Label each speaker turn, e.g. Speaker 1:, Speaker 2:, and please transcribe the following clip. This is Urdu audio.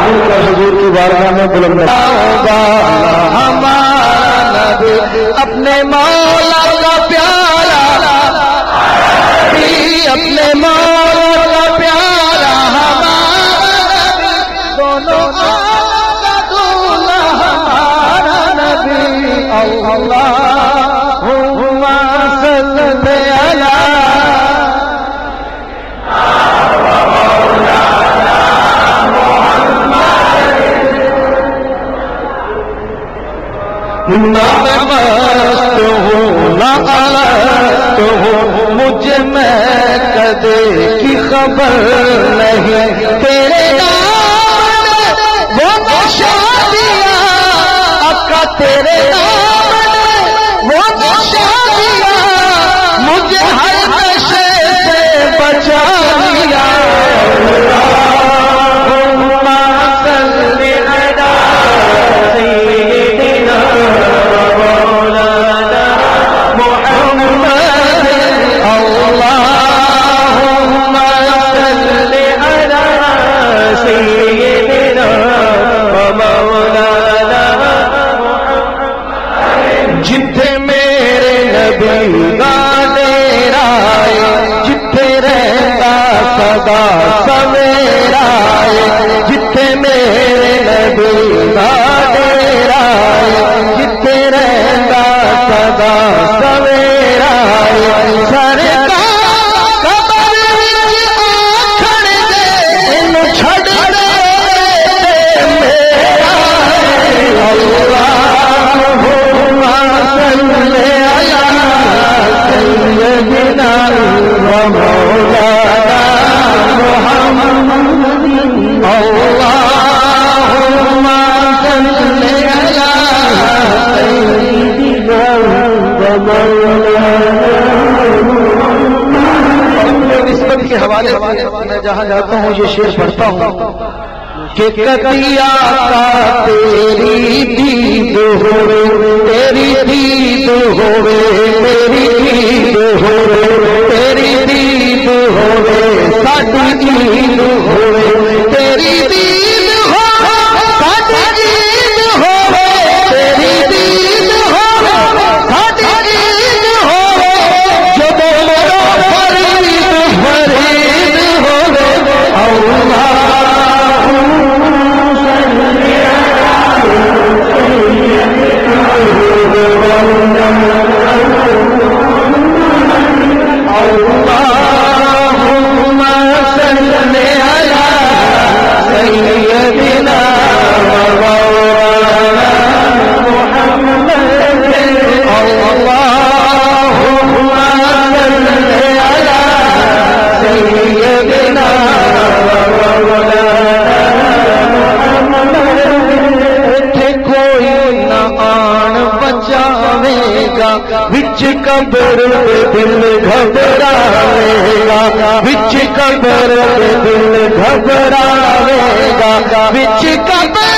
Speaker 1: حضور کی بارگاہ میں بلند ہمارا نبی اپنے مولا کا پیارا اپنے مولا کا پیارا ہمارا دونوں کا دولہا ہمارا نبی اللہم صلی علی نہ مست ہوں نہ الست ہوں مجھے میں کدے کی خبر نہیں تیرے نام وہ نشہ دیا آقا تیرے نام وہ نشہ دیا مجھے ہر نشے سے بچا لیا جتھے میرے نبی کا ڈیرا جتھے رہتا سدا سویرا جتھے میرے نبی کا ڈیرا جتھے رہتا سدا سویرا نسبت کے حوالے میں جہاں جاتا ہوں یہ شعر پڑھتا ہوں کہ کبھی آقا تیری دید ہوئے تیری دید ہوئے میری دید ہوئے تیری دید ہوئے ساڈی دید ہوئے تیری دید ہوئے ساڈی دید ہوئے تیری دید ہوئے ساڈی دید ہوئے جب میرا فرید فرید ہوئے اللہ وچ قبر دل گھبراوے گا وچ قبر دل گھبراوے گا وچ قبر